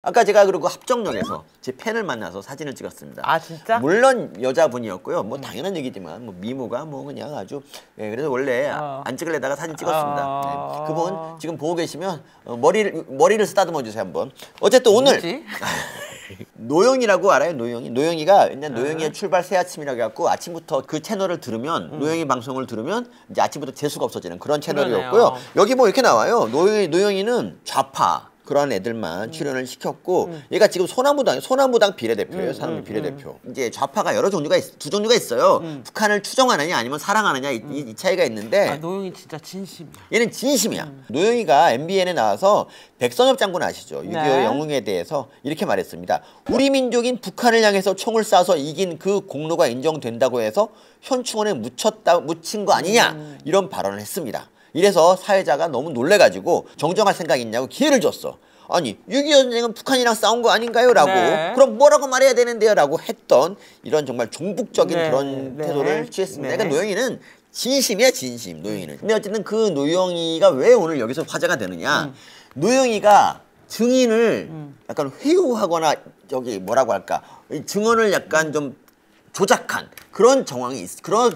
아까 제가 그리고 합정역에서 제 팬을 만나서 사진을 찍었습니다. 아 진짜? 물론 여자분이었고요. 뭐 당연한 얘기지만 뭐 미모가 뭐 그냥 아주 그래서 원래 안 찍으려다가 사진 찍었습니다. 네. 그분 지금 보고 계시면 머리를 쓰다듬어 주세요 한번. 어쨌든 오늘 노영이라고 알아요? 노영이가 옛날 노영이의 출발 새 아침이라고 해갖고 아침부터 그 채널을 들으면 노영이 방송을 들으면 이제 아침부터 재수가 없어지는 그런 채널이었고요. 여기 뭐 이렇게 나와요. 노영이는 좌파 그런 애들만 출연을 시켰고 얘가 지금 소나무당 비례대표예요. 사람의 비례대표. 이제 좌파가 두 종류가 있어요. 북한을 추종하느냐 아니면 사랑하느냐 이 차이가 있는데 노영이 진짜 진심이야. 얘는 진심이야. 노영이가 MBN에 나와서 백선엽 장군 아시죠? 6.25 영웅에 대해서 이렇게 말했습니다. 우리 민족인 북한을 향해서 총을 쏴서 이긴 그 공로가 인정된다고 해서 현충원에 묻힌 거 아니냐 이런 발언을 했습니다. 이래서 사회자가 너무 놀래가지고 정정할 생각이 있냐고 기회를 줬어. 아니 6.25 전쟁은 북한이랑 싸운 거 아닌가요? 라고 그럼 뭐라고 말해야 되는데요? 라고 했던 이런 정말 종북적인 그런 태도를 취했습니다. 그러니까 노영이는 진심이야 진심 노영이는. 근데 어쨌든 그 노영이가 왜 오늘 여기서 화제가 되느냐. 노영이가 증인을 약간 회유하거나 저기 뭐라고 할까 증언을 약간 좀 조작한 그런 정황이 있어. 그런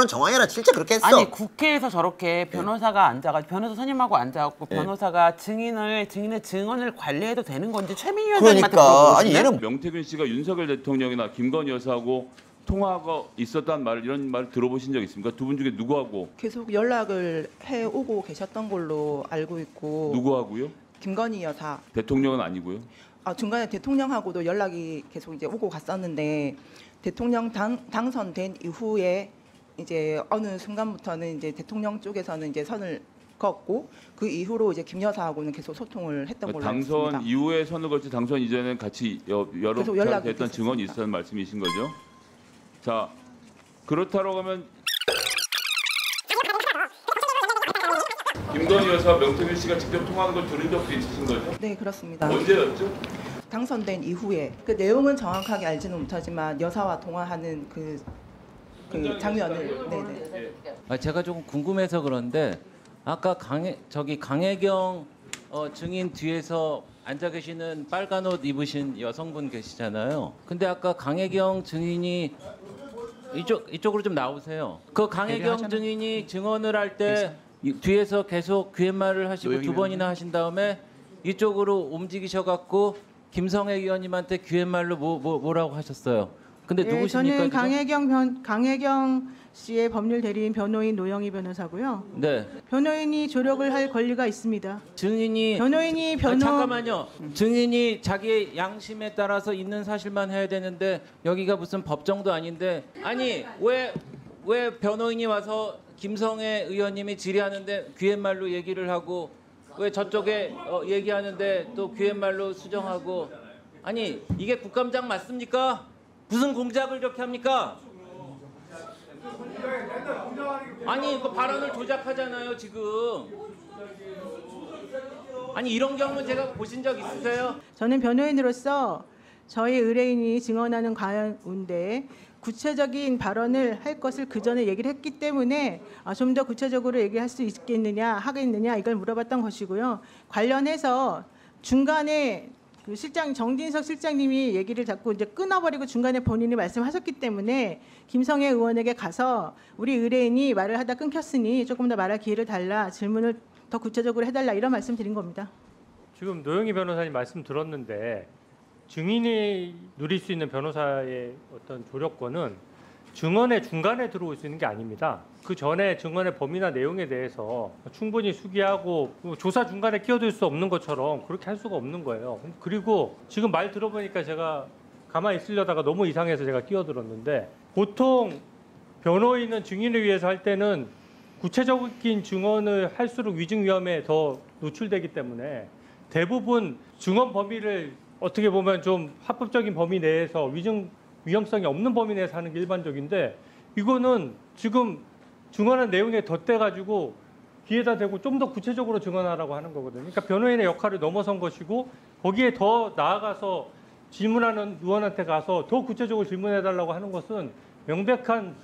정황이 아니라 실제 그렇게 했어. 아니 국회에서 저렇게 변호사가 앉아가지고 변호사 선임하고 앉아갖고 변호사가 증인의 증언을 관리해도 되는 건지 최민희 위원장님한테 물어보고 아니 얘는 명태균 씨가 윤석열 대통령이나 김건희 여사하고 통화가 있었단 말 이런 말 들어보신 적 있습니까? 두 분 중에 누구하고? 계속 연락을 해오고 계셨던 걸로 알고 있고. 누구하고요? 김건희 여사. 대통령은 아니고요? 중간에 대통령하고도 연락이 계속 이제 오고 갔었는데 대통령 당선된 이후에 이제 어느 순간부터는 이제 대통령 쪽에서는 이제 선을 걷고 그 이후로 이제 김 여사하고는 계속 소통을 했던 걸로 알고 있습니다. 당선 이후에 선을 걸지 당선 이전에는 같이 여러 차례 됐던 증언이 있었다는 말씀이신 거죠? 자, 그렇다고 하면 김건희 여사 명태균 씨가 직접 통화한 걸 들은 적도 있으신 거죠? 네, 그렇습니다. 언제였죠? 당선된 이후에 그 내용은 정확하게 알지는 못하지만 여사와 통화하는 그 장면을 제가 조금 궁금해서 그런데 아까 강혜경 증인 뒤에서 앉아 계시는 빨간 옷 입으신 여성분 계시잖아요. 근데 아까 강혜경 증인이 이쪽으로 좀 나오세요. 그 강혜경 증인이 증언을 할 때 뒤에서 계속 귀댓말을 하시고 두 번이나 하신 다음에 이쪽으로 움직이셔갖고 김성애 의원님한테 귀댓말로 뭐라고 하셨어요? 근데 누구십니까? 저는 강혜경 씨의 법률 대리인 변호인 노영희 변호사고요. 네. 변호인이 조력을 할 권리가 있습니다. 변호인이 잠깐만요. 증인이 자기의 양심에 따라서 있는 사실만 해야 되는데 여기가 무슨 법정도 아닌데 아니 왜 변호인이 와서 김성애 의원님이 질의하는데 귀댓말로 얘기를 하고 왜 저쪽에 얘기하는데 또 귀댓말로 수정하고 아니 이게 국감장 맞습니까? 무슨 공작을 이렇게 합니까? 아니 그 발언을 조작하잖아요 지금. 아니 이런 경우 제가 보신 적 있으세요? 저는 변호인으로서 저희 의뢰인이 증언하는 가운데 구체적인 발언을 할 것을 그 전에 얘기를 했기 때문에 좀 더 구체적으로 얘기할 수 하겠느냐 이걸 물어봤던 것이고요. 관련해서 중간에 그 정진석 실장님이 얘기를 자꾸 이제 끊어버리고 중간에 본인이 말씀하셨기 때문에 김성애 의원에게 가서 우리 의뢰인이 말을 하다 끊겼으니 조금 더 말할 기회를 달라, 질문을 더 구체적으로 해달라 이런 말씀 드린 겁니다. 지금 노영희 변호사님 말씀 들었는데 증인이 누릴 수 있는 변호사의 어떤 조력권은 증언의 중간에 들어올 수 있는 게 아닙니다. 그 전에 증언의 범위나 내용에 대해서 충분히 수기하고 조사 중간에 끼어들 수 없는 것처럼 그렇게 할 수가 없는 거예요. 그리고 지금 말 들어보니까 제가 가만히 있으려다가 너무 이상해서 제가 끼어들었는데 보통 변호인은 증인을 위해서 할 때는 구체적인 증언을 할수록 위증 위험에 더 노출되기 때문에 대부분 증언 범위를 어떻게 보면 좀 합법적인 범위 내에서 위증 위험성이 없는 범위 내에서 하는 게 일반적인데 이거는 지금 증언한 내용에 덧대가지고 귀에다 대고 좀 더 구체적으로 증언하라고 하는 거거든요. 그러니까 변호인의 역할을 넘어선 것이고 거기에 더 나아가서 질문하는 의원한테 가서 더 구체적으로 질문해달라고 하는 것은 명백한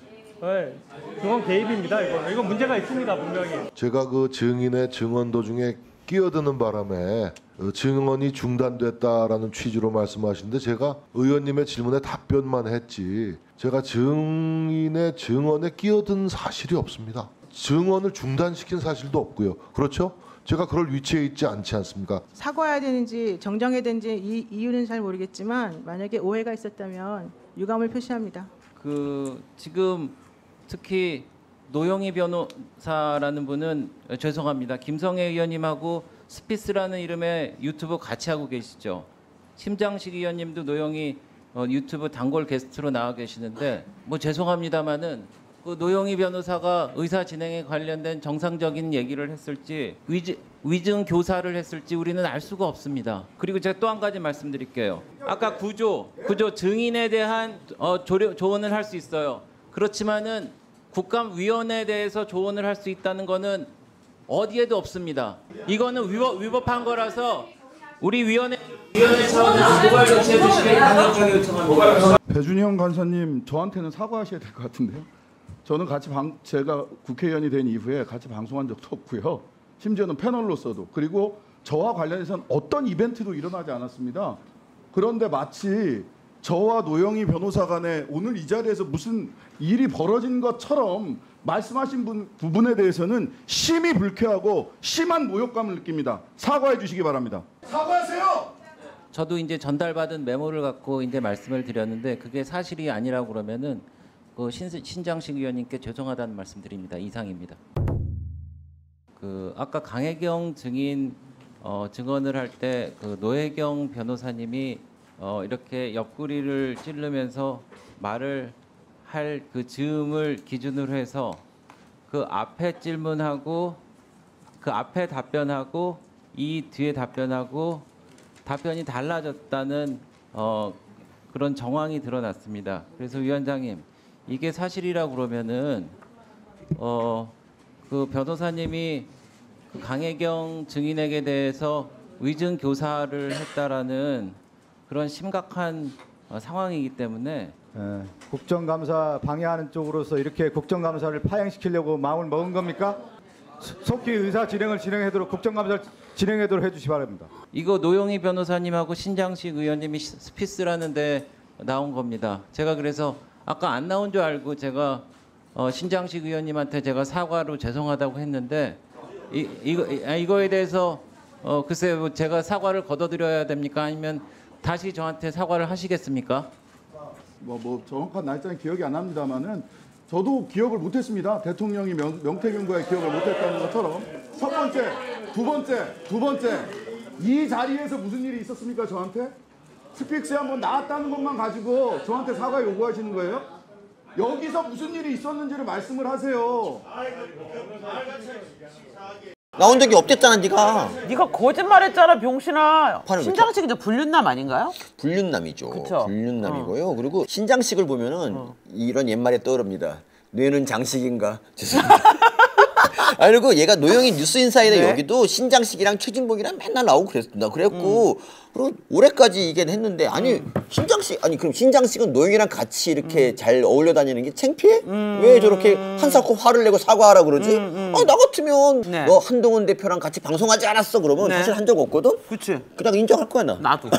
증언 개입입니다. 이건 문제가 있습니다. 분명히. 제가 그 증인의 증언 도중에 끼어드는 바람에 증언이 중단됐다라는 취지로 말씀하시는데 제가 의원님의 질문에 답변만 했지 제가 증인의 증언에 끼어든 사실이 없습니다. 증언을 중단시킨 사실도 없고요. 그렇죠? 제가 그럴 위치에 있지 않지 않습니까? 사과해야 되는지 정정해야 되는지 이유는 잘 모르겠지만 만약에 오해가 있었다면 유감을 표시합니다. 지금 특히 노영희 변호사라는 분은 죄송합니다. 김성애 의원님하고 스피스라는 이름의 유튜브 같이 하고 계시죠. 심장식 의원님도 노영희 유튜브 단골 게스트로 나와 계시는데 뭐 죄송합니다마는 그 노영희 변호사가 의사 진행에 관련된 정상적인 얘기를 했을지 위증 교사를 했을지 우리는 알 수가 없습니다. 그리고 제가 또 한 가지 말씀드릴게요. 아까 구조 증인에 대한 조언을 할 수 있어요. 그렇지만은 국감위원회에 대해서 조언을 할 수 있다는 거는 어디에도 없습니다. 이거는 위법한 거라서 우리 위원회 차원에서 고발 조치해 주시길 강력하게 요청합니다. 배준영 간사님 저한테는 사과하셔야 될 것 같은데요. 저는 제가 국회의원이 된 이후에 같이 방송한 적도 없고요. 심지어는 패널로서도 그리고 저와 관련해서는 어떤 이벤트도 일어나지 않았습니다. 그런데 마치 저와 노영희 변호사 간에 오늘 이 자리에서 무슨 일이 벌어진 것처럼 말씀하신 부분에 대해서는 심히 불쾌하고 심한 모욕감을 느낍니다. 사과해 주시기 바랍니다. 사과하세요. 저도 이제 전달받은 메모를 갖고 이제 말씀을 드렸는데 그게 사실이 아니라고 그러면은 그 신장식 의원님께 죄송하다는 말씀드립니다. 이상입니다. 아까 강혜경 증인 증언을 할 때 그 노혜경 변호사님이 이렇게 옆구리를 찌르면서 말을 할 그 즈음을 기준으로 해서 그 앞에 질문하고 그 앞에 답변하고 이 뒤에 답변하고 답변이 달라졌다는 그런 정황이 드러났습니다. 그래서 위원장님 이게 사실이라고 그러면은 그 변호사님이 그 강혜경 증인에게 대해서 위증 교사를 했다라는 그런 심각한 상황이기 때문에 국정감사 방해하는 쪽으로서 이렇게 국정감사를 파행시키려고 마음을 먹은 겁니까? 속히 의사 진행을 진행하도록 국정감사를 진행하도록 해주시 바랍니다. 이거 노영희 변호사님하고 신장식 의원님이 스피스라는 데 나온 겁니다. 제가 그래서 아까 안 나온 줄 알고 제가 신장식 의원님한테 제가 사과로 죄송하다고 했는데 이거에 대해서 글쎄 뭐 제가 사과를 거둬드려야 됩니까? 아니면 다시 저한테 사과를 하시겠습니까? 뭐 정확한 날짜는 기억이 안 납니다만은 저도 기억을 못했습니다. 대통령이 명태균과의 기억을 못했다는 것처럼 첫 번째, 두 번째 이 자리에서 무슨 일이 있었습니까? 저한테 스픽스에 한번 나왔다는 것만 가지고 저한테 사과 요구하시는 거예요? 여기서 무슨 일이 있었는지를 말씀을 하세요. 나온 적이 없댔잖아, 네가. 네가 거짓말했잖아, 병신아. 판을 신장식 이제 불륜남 아닌가요? 불륜남이죠. 그쵸? 불륜남이고요. 그리고 신장식을 보면은 이런 옛말에 떠오릅니다. 뇌는 장식인가? 죄송합니다. 아니 그리고 얘가 노영희 뉴스인사이더 네? 여기도 신장식이랑 최진복이랑 맨날 나오고 그랬습니다. 그리고 올해까지 이게 했는데 아니 신장식 아니 그럼 신장식은 노영이랑 같이 이렇게 잘 어울려 다니는 게 창피해? 왜 저렇게 한사코 화를 내고 사과하라 그러지? 나 같으면 네. 너 한동훈 대표랑 같이 방송하지 않았어 그러면 네. 사실 한 적 없거든? 그치. 그냥 인정할 거야 나. 나도.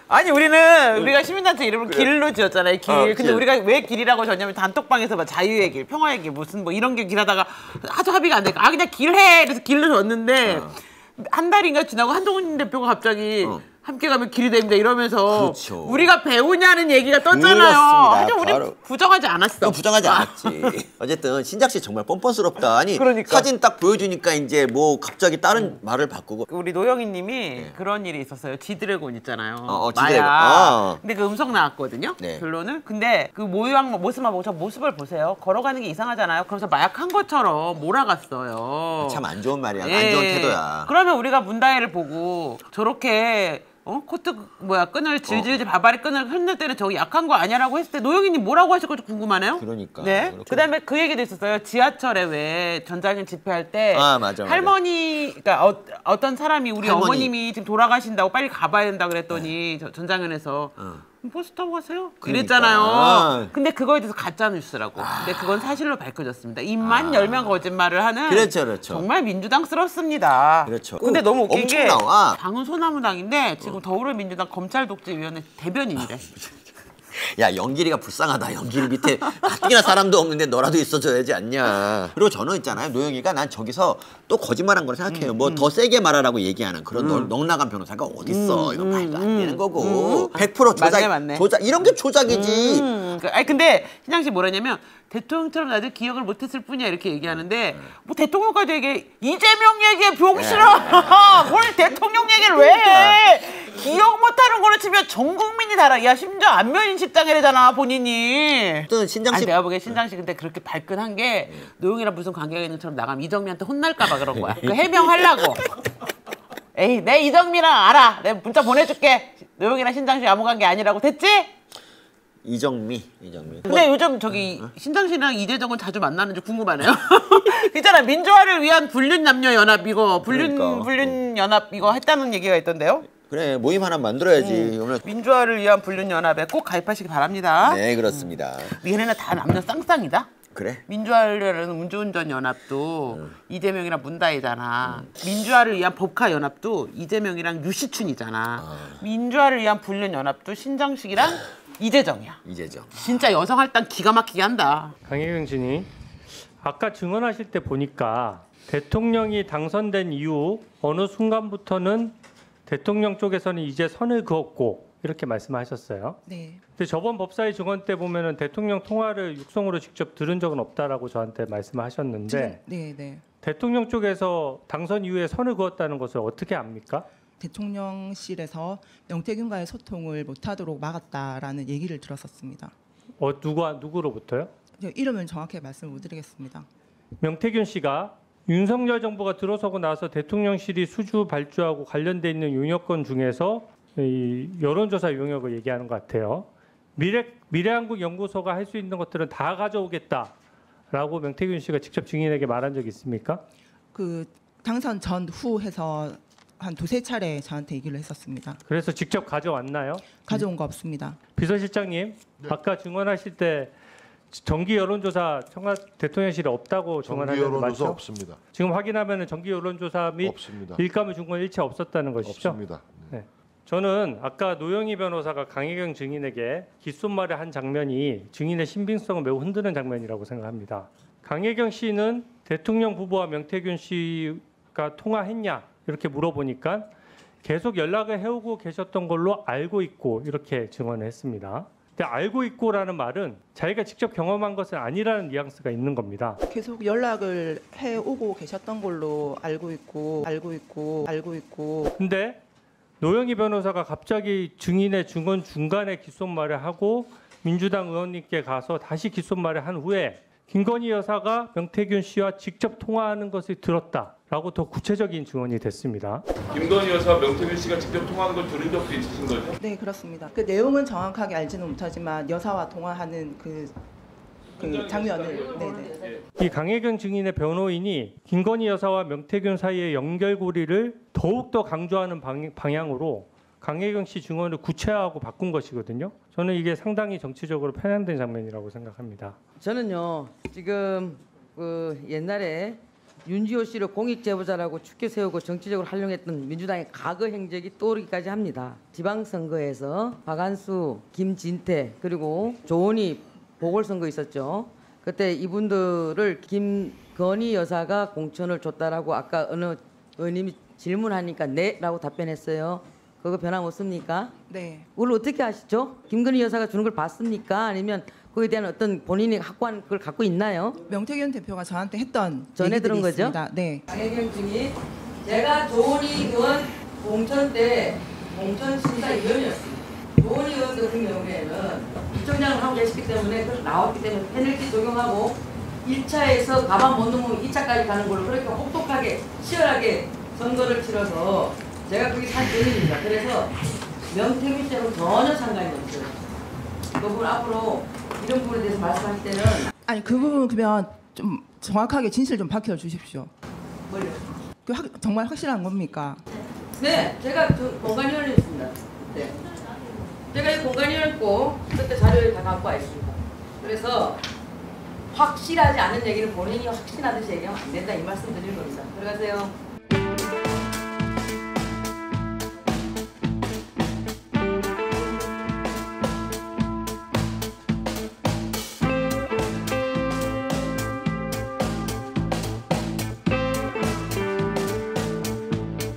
아니 우리가 시민단체 이름을 길로 지었잖아요. 길. 근데 우리가 왜 길이라고 졌냐면 단톡방에서 막 자유의 길, 평화의 길, 무슨 뭐 이런 길 길하다가 아주 합의가 안 되니까 그냥 길해. 그래서 길로 졌는데 한 달인가 지나고 한동훈 대표가 갑자기 함께 가면 길이 됩니다 이러면서 그렇죠. 우리가 배우냐는 얘기가 떴잖아요. 그렇습니다. 하지만 우리 부정하지 않았어. 부정하지 않았지. 어쨌든 신장씨 정말 뻔뻔스럽다. 아니 그러니까. 사진 딱 보여주니까 이제 뭐 갑자기 다른 말을 바꾸고. 우리 노영희님이 그런 일이 있었어요. 지드래곤 있잖아요. 지드래곤. 마야. 근데 그 음성 나왔거든요. 네. 결론은. 근데 그 모습만 보고 저 모습을 보세요. 걸어가는 게 이상하잖아요. 그러면서 마약한 것처럼 몰아갔어요. 참 안 좋은 말이야. 안 좋은 태도야. 그러면 우리가 문다혜를 보고 저렇게 끈을 질질질 바바리 끈을 흔들 때는 저기 약한 거 아니야라고 했을 때 노영희님 뭐라고 하실 건지 궁금하네요. 그러니까. 네. 그다음에 그 얘기도 있었어요. 지하철에 왜 전장현 집회할 때 맞아. 할머니, 그러니까 어떤 사람이 우리 어머님이 지금 돌아가신다고 빨리 가봐야 된다 그랬더니 전장현에서 버스 타고 가세요. 그러니까. 이랬잖아요. 근데 그거에 대해서 가짜 뉴스라고. 근데 그건 사실로 밝혀졌습니다. 입만 열면 거짓말을 하는. 그렇죠. 정말 민주당스럽습니다. 그렇죠. 근데 너무 웃긴 엄청 게 나와. 당은 소나무당인데 지금 더불어민주당 검찰독재위원회 대변인이래. 야, 연길이가 불쌍하다. 연길이 밑에 가뜩이나 사람도 없는데 너라도 있어줘야지 않냐. 그리고 저는 있잖아요. 노영이가 난 저기서 또 거짓말한 걸 생각해요. 뭐 더 세게 말하라고 얘기하는 그런 넉나간 변호사가 어딨어. 이거 말도 안 되는 거고. 100% 조작, 맞네. 조작. 이런 게 조작이지. 아니 근데 신장 씨 뭐라냐면 대통령처럼 나도 기억을 못했을 뿐이야 이렇게 얘기하는데 뭐 대통령까지 얘기해. 이재명 얘기해 병신아. 뭘 대통령 얘기를 왜 해. 기억 못하는 거로 치면 전 국민이 다 알아. 야 심지어 안면인식 당해내잖아 본인이. 또 신장 씨 아니, 내가 보기엔 신장 씨 근데 그렇게 발끈한 게 노영이랑 무슨 관계가 있는 것처럼 나가면 이정미한테 혼날까 봐 그런 거야. 그 해명하려고. 에이 내 이정미랑 알아. 내가 문자 보내줄게. 노영이랑 신장 씨 아무 관계 아니라고 됐지? 이정미. 근데 요즘 저기 신장 씨랑 이재정은 자주 만나는지 궁금하네요. 있잖아 민주화를 위한 불륜남녀연합 이거 불륜연합 이거 했다는 얘기가 있던데요. 그래 모임 하나 만들어야지. 민주화를 위한 불륜연합에 꼭 가입하시기 바랍니다. 네 그렇습니다. 얘네는 다 남녀 쌍쌍이다. 그래? 민주화를 위한 음주운전 연합도 이재명이랑 문다이잖아. 민주화를 위한 법카 연합도 이재명이랑 유시춘이잖아. 민주화를 위한 불륜 연합도 신장식이랑 이재정이야. 이재정. 진짜 여성 할당 기가 막히게 한다. 강혜경 씨님, 아까 증언하실 때 보니까 대통령이 당선된 이후 어느 순간부터는 대통령 쪽에서는 이제 선을 그었고 이렇게 말씀하셨어요. 네. 근데 저번 법사위 증언 때 보면은 대통령 통화를 육성으로 직접 들은 적은 없다라고 저한테 말씀하셨는데 네. 대통령 쪽에서 당선 이후에 선을 그었다는 것을 어떻게 압니까? 대통령실에서 명태균과의 소통을 못하도록 막았다라는 얘기를 들었었습니다. 누구로부터요? 이름은 정확히 말씀 못 드리겠습니다. 명태균 씨가 윤석열 정부가 들어서고 나서 대통령실이 수주 발주하고 관련돼 있는 용역권 중에서 이 여론조사 용역을 얘기하는 것 같아요. 미래한국 연구소가 할 수 있는 것들은 다 가져오겠다라고 명태균 씨가 직접 증인에게 말한 적이 있습니까? 그 당선 전후 해서 한 두세 차례 저한테 얘기를 했었습니다. 그래서 직접 가져왔나요? 가져온 거 없습니다. 비서실장님, 아까 증언하실 때 정기 여론조사 대통령실에 없다고 증언하셨는데 정기 여론조사 맞죠? 없습니다. 지금 확인하면 정기 여론조사 및 없습니다. 일감을 준 건 일체 없었다는 것이죠? 없습니다. 네. 저는 아까 노영희 변호사가 강혜경 증인에게 귓속말을 한 장면이 증인의 신빙성을 매우 흔드는 장면이라고 생각합니다. 강혜경 씨는 대통령 후보와 명태균 씨가 통화했냐 이렇게 물어보니까 계속 연락을 해오고 계셨던 걸로 알고 있고 이렇게 증언을 했습니다. 근데 알고 있고라는 말은 자기가 직접 경험한 것은 아니라는 뉘앙스가 있는 겁니다. 계속 연락을 해오고 계셨던 걸로 알고 있고. 근데 노영희 변호사가 갑자기 증인의 증언 중간에 귓속말을 하고 민주당 의원님께 가서 다시 귓속말을 한 후에 김건희 여사가 명태균 씨와 직접 통화하는 것을 들었다라고 더 구체적인 증언이 됐습니다. 김건희 여사 명태균 씨가 직접 통화한 걸 들은 적도 있으신 거죠? 네, 그렇습니다. 그 내용은 정확하게 알지는 못하지만 여사와 통화하는 그 장면을 네네. 이 강혜경 증인의 변호인이 김건희 여사와 명태균 사이의 연결고리를 더욱더 강조하는 방향으로 강혜경 씨 증언을 구체화하고 바꾼 것이거든요. 저는 이게 상당히 정치적으로 편향된 장면이라고 생각합니다. 저는요 지금 그 옛날에 윤지호 씨를 공익제보자라고 축켜 세우고 정치적으로 활용했던 민주당의 과거 행적이 떠오르기까지 합니다. 지방선거에서 박한수, 김진태 그리고 조은희 보궐선거 있었죠. 그때 이분들을 김건희 여사가 공천을 줬다라고 아까 어느 의원님이 질문하니까 네라고 답변했어요. 그거 변함없습니까? 네. 그걸 어떻게 아시죠? 김건희 여사가 주는 걸 봤습니까? 아니면 그에 대한 어떤 본인이 확고한 그걸 갖고 있나요? 명태균 대표가 저한테 했던 전에 들은 거죠? 있습니다. 네. 강혜경 증인, 제가 조은희 의원 공천 때 공천 심사위원이었습니다. 조은희 의원 같은 경우에는 부총장을 하고 계시기 때문에 나왔기 때문에 페널티 적용하고 1차에서 가만 못 넘으면 2차까지 가는 걸로 그렇게 혹독하게 치열하게 선거를 치러서 제가 그게 산 증인입니다. 그래서 명태균 씨하고 전혀 상관이 없어요. 그 부분 앞으로 이런 부분에 대해서 말씀하실 때는 아니 그 부분 그러면 좀 정확하게 진실 좀 밝혀 주십시오. 뭘요? 그 정말 확실한 겁니까? 네, 제가 공관위원이었습니다. 네. 제가 이 공간이었고 그때 자료를 다 갖고 와 있습니다. 그래서 확실하지 않은 얘기를 본인이 확신하듯이 얘기하면 안 된다 이 말씀 드리는 겁니다. 들어가세요.